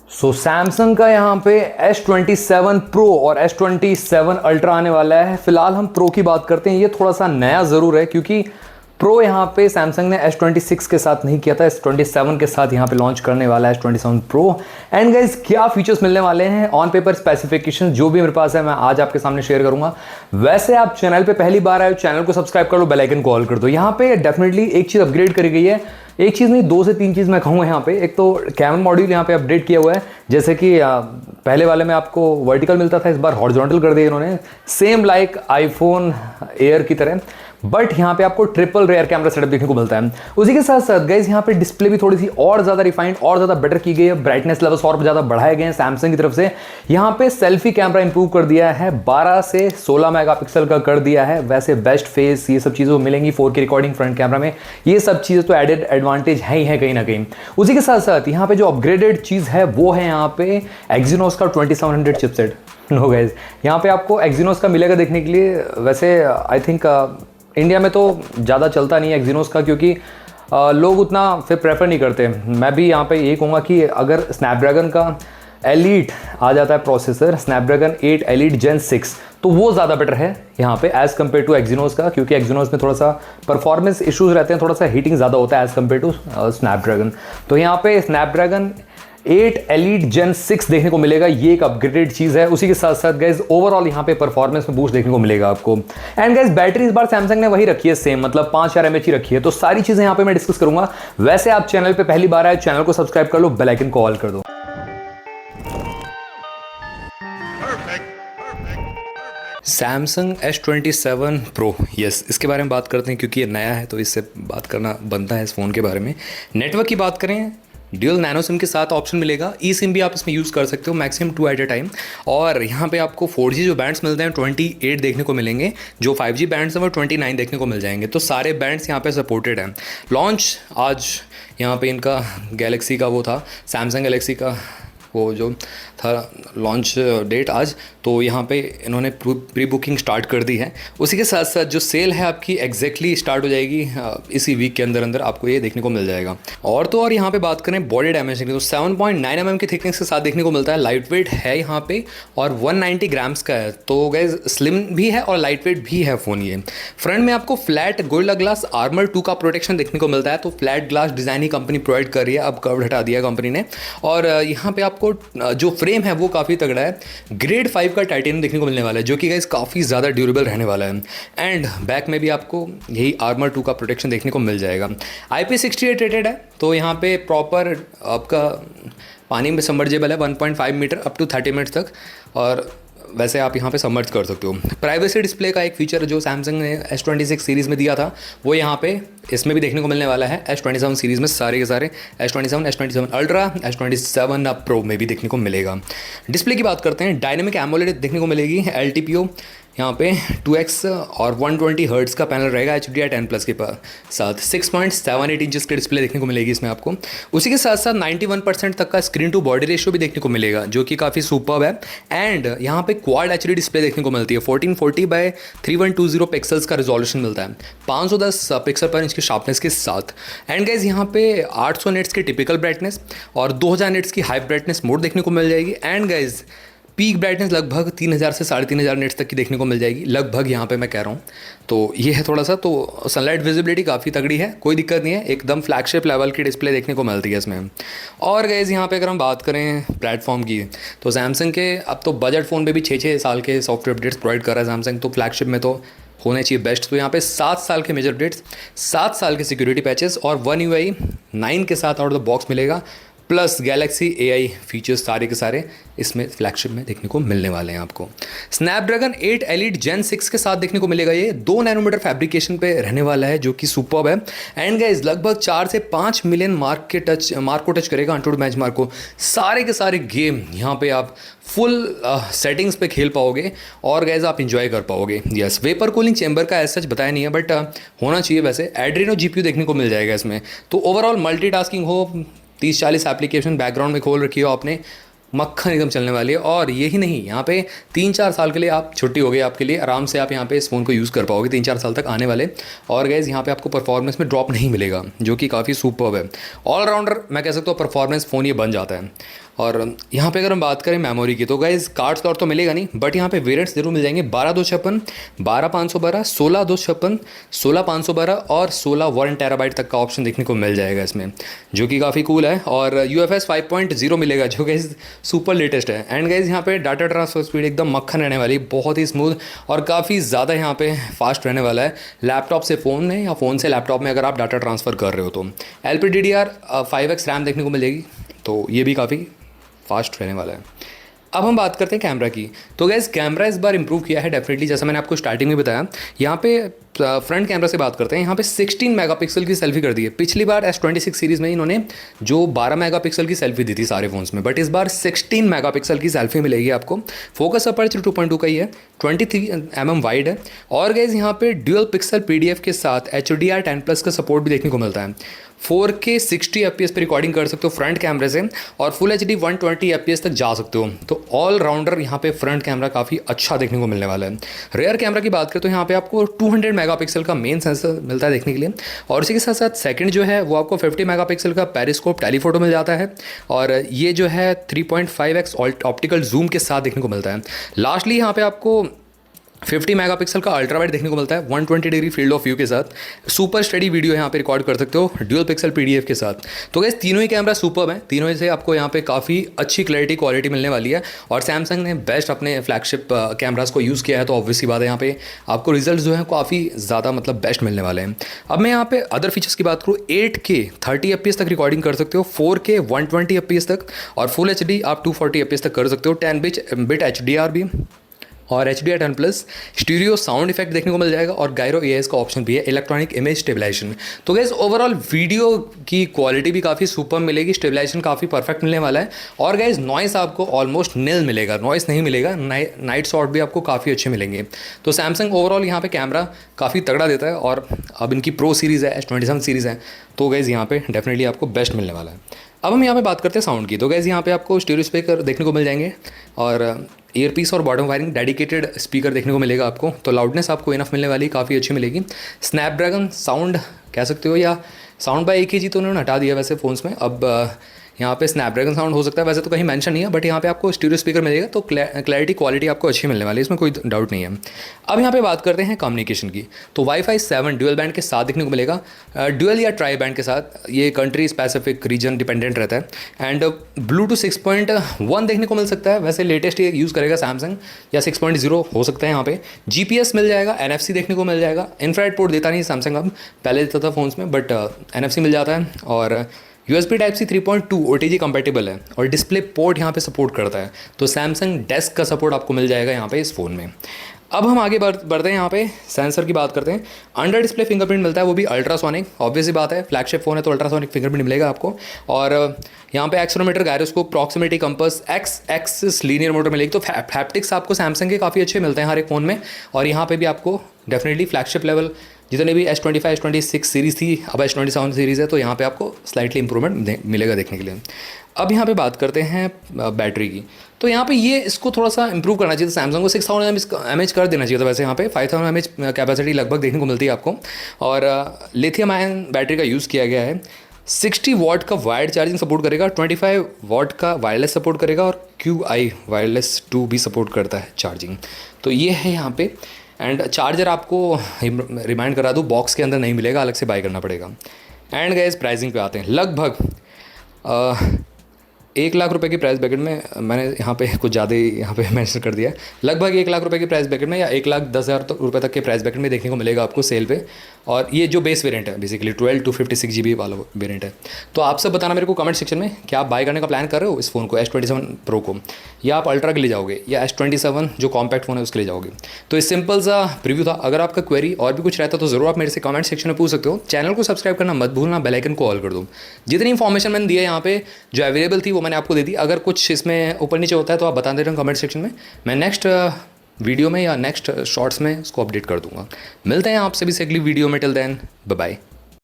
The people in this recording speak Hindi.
सैमसंग का यहाँ पे S27 Pro और S27 Ultra आने वाला है। फिलहाल हम प्रो की बात करते हैं। ये थोड़ा सा नया ज़रूर है क्योंकि प्रो यहाँ पे सैमसंग ने S26 के साथ नहीं किया था, S27 के साथ यहाँ पे लॉन्च करने वाला है S27 Pro। एंड गाइज क्या फीचर्स मिलने वाले हैं, ऑन पेपर स्पेसिफिकेशन जो भी मेरे पास है मैं आज आपके सामने शेयर करूंगा। वैसे आप चैनल पे पहली बार आए हो, चैनल को सब्सक्राइब कर लो, बेल आइकन को ऑल कर दो। यहाँ पे डेफिनेटली एक चीज़ अपग्रेड करी गई है, एक चीज़ नहीं दो से तीन चीज़ मैं कहूँगा यहाँ पे। एक तो कैमरा मॉड्यूल यहाँ पे अपडेट किया हुआ है, जैसे कि पहले वाले में आपको वर्टिकल मिलता था, इस बार हॉरिजॉन्टल कर दिया इन्होंने, सेम लाइक आईफोन एयर की तरह, बट यहाँ पे आपको ट्रिपल रेयर कैमरा सेटअप देखने को मिलता है। उसी के साथ साथ गाइस यहाँ पे डिस्प्ले भी थोड़ी सी और ज़्यादा रिफाइंड और ज़्यादा बेटर की गई है, ब्राइटनेस लेवल्स और ज़्यादा बढ़ाए गए हैं सैमसंग की तरफ से। यहाँ पे सेल्फी कैमरा इंप्रूव कर दिया है, 12 से 16 मेगापिक्सल का कर दिया है। वैसे बेस्ट फेस ये सब चीज़ें मिलेंगी, 4K रिकॉर्डिंग फ्रंट कैमरा में, ये सब चीज़ें तो एडेड एडवांटेज है ही है कहीं ना कहीं। उसी के साथ साथ यहाँ पे जो अपग्रेडेड चीज़ है वो है यहाँ पे एक्सिनोस का 2700 चिपसेट। नो गाइस, यहाँ पे आपको एक्सिनोस का मिलेगा देखने के लिए। वैसे आई थिंक इंडिया में तो ज़्यादा चलता नहीं है एक्सिनोस का, क्योंकि लोग उतना फिर प्रेफर नहीं करते। मैं भी यहाँ पे ये कहूँगा कि अगर स्नैपड्रैगन का एलीट आ जाता है प्रोसेसर, स्नैपड्रैगन 8 एलीट जेन 6, तो वो ज़्यादा बेटर है यहाँ पे एज़ कम्पेयर टू एक्सिनोस का, क्योंकि एक्सिनोस में थोड़ा सा परफॉर्मेंस इश्यूज़ रहते हैं, थोड़ा सा हीटिंग ज़्यादा होता है एज़ कम्पेयर टू स्नैपड्रैगन। तो यहाँ पे स्नैपड्रैगन 8 एलीट जेन 6 देखने को मिलेगा, ये एक अपग्रेडेड चीज़ है। उसी के साथ साथ गाइज ओवरऑल यहाँ पे परफॉर्मेंस में बूस्ट देखने को मिलेगा आपको। एंड गाइज बैटरी इस बार सैमसंग ने वही रखी है सेम, मतलब 5000 mAh ही रखी है। तो सारी चीज़ें यहाँ पे मैं डिस्कस करूंगा। वैसे आप चैनल पे पहली बार आए, चैनल को सब्सक्राइब कर लो, बेल आइकन को ऑल कर दो। सैमसंग S27 Pro, यस, इसके बारे में बात करते हैं क्योंकि ये नया है तो इससे बात करना बनता है इस फ़ोन के बारे में। नेटवर्क की बात करें, ड्यूल नैनो सिम के साथ ऑप्शन मिलेगा, ई सिम भी आप इसमें यूज़ कर सकते हो, मैक्सिमम 2 एट ए टाइम। और यहाँ पे आपको 4G जो बैंड्स मिलते हैं 28 देखने को मिलेंगे, जो 5G बैंड्स हैं वो 29 देखने को मिल जाएंगे। तो सारे बैंड्स यहाँ पे सपोर्टेड हैं। लॉन्च आज यहाँ पे इनका गैलेक्सी का वो था, सैमसंग गैलेक्सी का वो जो था लॉन्च डेट आज, तो यहाँ पे इन्होंने प्री बुकिंग स्टार्ट कर दी है। उसी के साथ साथ जो सेल है आपकी एग्जैक्टली स्टार्ट हो जाएगी इसी वीक के अंदर अंदर आपको ये देखने को मिल जाएगा। और तो और यहाँ पे बात करें बॉडी डायमेंशन की, तो 7.9 mm की थिकनेस के साथ देखने को मिलता है, लाइट वेट है यहाँ पे और 190 ग्राम्स का है। तो गाइज स्लिम भी है और लाइट वेट भी है फ़ोन ये। फ्रंट में आपको फ्लैट गोरिल्ला ग्लास आर्मर 2 का प्रोटेक्शन देखने को मिलता है, तो फ्लैट ग्लास डिज़ाइन ही कंपनी प्रोवाइड कर रही है, अब कर्व हटा दिया कंपनी ने। और यहाँ पे आपको जो फ्रेम है वो काफ़ी तगड़ा है, ग्रेड 5 का टाइटेनियम देखने को मिलने वाला है, जो कि गाइस काफ़ी ज़्यादा ड्यूरेबल रहने वाला है। एंड बैक में भी आपको यही आर्मर 2 का प्रोटेक्शन देखने को मिल जाएगा। IP68 रेटेड है, तो यहाँ पे प्रॉपर आपका पानी में सबमर्जेबल है 1.5 मीटर अप टू 30 मिनट्स तक, और वैसे आप यहाँ पे सबमर्ज कर सकते हो। प्राइवेसी डिस्प्ले का एक फीचर जो सैमसंग ने S26 सीरीज़ में दिया था वो यहाँ पे इसमें भी देखने को मिलने वाला है। S27 सीरीज़ में सारे के सारे S27, S27 Ultra, S27 Pro में भी देखने को मिलेगा। डिस्प्ले की बात करते हैं, डायनेमिक एमोलेड देखने को मिलेगी, LTPO यहाँ पे 2x और 120 हर्ट्ज़ का पैनल रहेगा HDR 10+ के साथ। 6.78 इंचेस की डिस्प्ले देखने को मिलेगी इसमें आपको। उसी के साथ साथ 91% तक का स्क्रीन टू बॉडी रेशियो भी देखने को मिलेगा, जो कि काफ़ी सुपर्ब है। एंड यहाँ पे क्वाड HD डिस्प्ले देखने को मिलती है, 1440x3120 पिक्सल्स का रिजोल्यूशन मिलता है, 510 पिक्सल पर इंच की शार्पनेस के साथ। एंड गाइज यहाँ पे 800 निट्स की टिपिकल ब्राइटनेस और 2000 निट्स की हाई ब्राइटनेस मोड देखने को मिल जाएगी। एंड गाइज पीक ब्राइटनेस लगभग 3000 से 3500 निट्स तक की देखने को मिल जाएगी, लगभग यहाँ पे मैं कह रहा हूँ। तो ये है थोड़ा सा, तो सनलाइट विजिबिलिटी काफ़ी तगड़ी है, कोई दिक्कत नहीं है, एकदम फ्लैगशिप लेवल की डिस्प्ले देखने को मिलती है इसमें। और गाइस यहाँ पे अगर हम बात करें प्लेटफॉर्म की, तो सैमसंग के अब तो बजट फ़ोन पे भी 6-6 साल के सॉफ्टवेयर अपडेट्स प्रोवाइड कर रहा है सैमसंग, तो फ्लैगशिप में तो होने चाहिए बेस्ट। तो यहाँ पे 7 साल के मेजर अपडेट्स, 7 साल के सिक्योरिटी पैचेस और One UI 9 के साथ आउट ऑफ द बॉक्स मिलेगा, प्लस गैलेक्सी AI फीचर्स सारे के सारे इसमें फ्लैगशिप में देखने को मिलने वाले हैं आपको। स्नैपड्रैगन 8 एलीट जेन 6 के साथ देखने को मिलेगा, ये 2 नैनोमीटर फैब्रिकेशन पे रहने वाला है, जो कि सुपर्ब है। एंड गाइस लगभग 4 से 5 मिलियन मार्क को टच करेगा, अंटूड बेंच मार्क को। सारे के सारे गेम यहाँ पे आप फुल सेटिंग्स पे खेल पाओगे और गाइस आप इंजॉय कर पाओगे। यस, वेपर कूलिंग चैम्बर का ऐसा सच बताया नहीं है, बट होना चाहिए वैसे। एड्रीनो GPU देखने को मिल जाएगा इसमें, तो ओवरऑल मल्टीटास्किंग हो, 30-40 एप्लीकेशन बैकग्राउंड में खोल रखी हो आपने, मक्खन एकदम चलने वाली है। और यही नहीं, यहाँ पे 3-4 साल के लिए आप छुट्टी हो गई आपके लिए, आराम से आप यहाँ पे इस फ़ोन को यूज़ कर पाओगे 3-4 साल तक आने वाले। और गाइस यहाँ पे आपको परफॉर्मेंस में ड्रॉप नहीं मिलेगा, जो कि काफ़ी सुपर्ब है। ऑलराउंडर मैं कह सकता हूँ परफॉर्मेंस फ़ोन ये बन जाता है। और यहाँ पे अगर हम बात करें मेमोरी की, तो गाइज कार्ड स्लॉट तो मिलेगा नहीं, बट यहाँ पे वेरिएंट्स जरूर मिल जाएंगे। 12/256, 12/512, 16/256, 16/512 और 16 1 TB तक का ऑप्शन देखने को मिल जाएगा इसमें, जो कि काफ़ी कूल है। और UFS 5.0 मिलेगा, जो गाइज सुपर लेटेस्ट है। एंड गाइज यहाँ पे डाटा ट्रांसफर स्पीड एकदम मक्खन रहने वाली, बहुत ही स्मूथ और काफ़ी ज़्यादा यहाँ पे फास्ट रहने वाला है। लैपटॉप से फ़ोन में या फ़ोन से लैपटॉप में अगर आप डाटा ट्रांसफ़र कर रहे हो तो LPDDR 5x रैम देखने को मिलेगी, तो ये भी काफ़ी फास्ट रहने वाला है। अब हम बात करते हैं कैमरा की। तो गैस कैमरा इस बार इंप्रूव किया है डेफिनेटली, जैसा मैंने आपको स्टार्टिंग में बताया। यहाँ पे फ्रंट कैमरा से बात करते हैं, यहाँ पे 16 मेगापिक्सल की सेल्फी कर दी है। पिछली बार S26 सीरीज़ में इन्होंने जो 12 मेगापिक्सल की सेल्फी दी थी सारे फोन्स में, बट इस बार 16 मेगापिक्सल की सेल्फी मिलेगी आपको। फोकस अपर्चर 2.2 का ही है, 23 mm वाइड है। और गैस यहाँ पे ड्यूअल पिक्सल PDF के साथ HDR10+ का सपोर्ट भी देखने को मिलता है। 4K 60 FPS पर रिकॉर्डिंग कर सकते हो फ्रंट कैमरे से, और फुल HD 120 FPS तक जा सकते हो। तो ऑल राउंडर यहाँ पे फ्रंट कैमरा काफ़ी अच्छा देखने को मिलने वाला है। रेयर कैमरा की बात करें तो यहाँ पे आपको 200 मेगापिक्सल का मेन सेंसर मिलता है देखने के लिए, और इसी के साथ साथ सेकंड जो है वो आपको 50 मेगापिक्सल का पेरिस्कोप टेलीफोटो मिल जाता है, और ये जो है 3.5x ऑप्टिकल जूम के साथ देखने को मिलता है। लास्टली यहाँ पे आपको 50 मेगापिक्सल का अल्ट्रा वाइड देखने को मिलता है 120 डिग्री फील्ड ऑफ व्यू के साथ। सुपर स्टडी वीडियो यहाँ पे रिकॉर्ड कर सकते हो ड्यूअल पिक्सल PDF के साथ। तो गैस तीनों ही कैमरा सुपर हैं, तीनों से आपको यहाँ पे काफ़ी अच्छी क्वालिटी मिलने वाली है। और सैमसंग ने बेस्ट अपने फ्लैगशिप कैमराज को यूज़ किया है, तो ऑब्वियसली बात है यहाँ पे आपको रिजल्ट जो है काफ़ी ज़्यादा मतलब बेस्ट मिलने वाले हैं। अब मैं यहाँ पे अदर फीचर्स की बात करूँ, 8K 30 FPS तक रिकॉर्डिंग कर सकते हो, 4K 120 FPS तक, और फुल HD आप 240 FPS तक कर सकते हो। 10 बिट HDR भी, और HDR10+ स्टीरियो साउंड इफेक्ट देखने को मिल जाएगा, और गायरो AIS का ऑप्शन भी है, इलेक्ट्रॉनिक इमेज स्टेबलाइजेशन। तो गैस ओवरऑल वीडियो की क्वालिटी भी काफ़ी सुपर मिलेगी, स्टेबलाइजेशन काफ़ी परफेक्ट मिलने वाला है। और गैस नॉइस आपको ऑलमोस्ट निल मिलेगा, नॉइस नहीं मिलेगा, नाइट शॉट भी आपको काफ़ी अच्छे मिलेंगे। तो सैमसंग ओवरऑल यहाँ पे कैमरा काफ़ी तगड़ा देता है, और अब इनकी प्रो सीरीज़ है, S27 सीरीज़ है, तो गैस यहाँ पे डेफिनेटली आपको बेस्ट मिलने वाला है। अब हम यहाँ पे बात करते हैं साउंड की। तो गैस यहाँ पे आपको स्टीरियो स्पीकर देखने को मिल जाएंगे, और ईयरपीस और बॉटम वायरिंग डेडिकेटेड स्पीकर देखने को मिलेगा आपको। तो लाउडनेस आपको इनफ मिलने वाली, काफ़ी अच्छी मिलेगी। स्नैपड्रैगन साउंड कह सकते हो, या साउंड बाय AKG तो उन्होंने हटा दिया वैसे फ़ोन्स में। अब यहाँ पे स्नैपड्रैगन साउंड हो सकता है, वैसे तो कहीं मेंशन नहीं है, बट यहाँ पे आपको स्टीरियो स्पीकर मिलेगा, तो क्लैरिटी क्वालिटी आपको अच्छी मिलने वाली है, इसमें कोई डाउट नहीं है। अब यहाँ पे बात करते हैं कम्युनिकेशन की। तो Wi-Fi 7 ड्यूअल बैंड के साथ देखने को मिलेगा, ड्यूअल या ट्राई बैंड के साथ, ये कंट्री स्पेसिफिक रीजन डिपेंडेंट रहता है। एंड Bluetooth 6.1 देखने को मिल सकता है, वैसे लेटेस्ट ये यूज़ करेगा सैमसंग, या 6.0 हो सकता है। यहाँ पे GPS मिल जाएगा, NFC देखने को मिल जाएगा। इंफ्रारेड पोर्ट देता नहीं सैमसंग, अब पहले देता था फ़ोन्स में, बट NFC मिल जाता है। और USB Type-C 3.2 OTG कंपेटेबल है, और डिस्प्ले पोर्ट यहाँ पे सपोर्ट करता है, तो सैमसंग डेस्क का सपोर्ट आपको मिल जाएगा यहाँ पे इस फ़ोन में। अब हम आगे बढ़ते हैं, यहाँ पे सेंसर की बात करते हैं। अंडर डिस्प्ले फिंगरप्रिंट मिलता है, वो भी अल्ट्रासोनिक, ऑब्वियसली बात है, फ्लैगशिप फ़ोन है तो अल्ट्रासोनिक फिंगरप्रिंट मिलेगा आपको। और यहाँ पे accelerometer, gyroscope, proximity compass, x axis linear motor मिलेगी। तो हैप्टिक्स आपको सैमसंग के काफ़ी अच्छे मिलते हैं हर एक फ़ोन में, और यहाँ पे भी आपको डेफिनेटली फ्लैगशिप लेवल जितने भी S25 S26 सीरीज़ थी, अब S27 सीरीज़ है, तो यहाँ पे आपको स्लाइटली इंप्रूवमेंट मिलेगा देखने के लिए। अब यहाँ पे बात करते हैं बैटरी की। तो यहाँ पे ये इसको थोड़ा सा इंप्रूव करना चाहिए था, सैमसंग को 6000 mAh कर देना चाहिए था। वैसे यहाँ पे 5000 mAh कैपेसिटी लगभग देखने को मिलती है आपको, और लिथियम आयन बैटरी का यूज़ किया गया है। 60 वाट का वायर्ड चार्जिंग सपोर्ट करेगा, 25 वाट का वायरलेस सपोर्ट करेगा, और QI वायरलेस 2 भी सपोर्ट करता है चार्जिंग। तो ये है यहाँ पे। एंड चार्जर आपको रिमाइंड करा दूँ, बॉक्स के अंदर नहीं मिलेगा, अलग से बाय करना पड़ेगा। एंड गैस प्राइसिंग पे आते हैं। लगभग 1 लाख रुपए की प्राइस ब्रैकेट में, मैंने यहाँ पे कुछ ज़्यादा ही यहाँ पे मेंशन कर दिया है, लगभग 1 लाख रुपए की प्राइस ब्रैकेट में, या 1,10,000 रुपये तक के प्राइस ब्रैकेट में देखने को मिलेगा आपको सेल पे। और ये जो बेस वेरिएंट है बेसिकली 12 to 56 GB वाला वेरिएंट है। तो आप सब बताना मेरे को कमेंट सेक्शन में, क्या आप बाय करने का प्लान कर रहे हो इस फ़ोन को, S27 Pro को, या आप अल्ट्रा के लिए जाओगे, या S27 जो कॉम्पैक्ट फ़ोन है उसके लिए जाओगे। तो इस सिंपल सा प्रीव्यू था। अगर आपका क्वेरी और भी कुछ रहता तो ज़रूर आप मेरे से कमेंट सेक्शन में पूछ सकते हो। चैनल को सब्सक्राइब करना मत भूलना, बेल आइकन को ऑल कर दो। जितनी इन्फॉर्मेशन मैंने दी है यहाँ पे जो अवेलेबल थी वो मैंने आपको दे दी। अगर कुछ इसमें ऊपर नीचे होता है तो आप बता दे रहे हो कमेंट सेक्शन में, मैं नेक्स्ट वीडियो में या नेक्स्ट शॉर्ट्स में उसको अपडेट कर दूंगा। मिलते हैं आपसे भी अगली वीडियो में। Till then bye bye.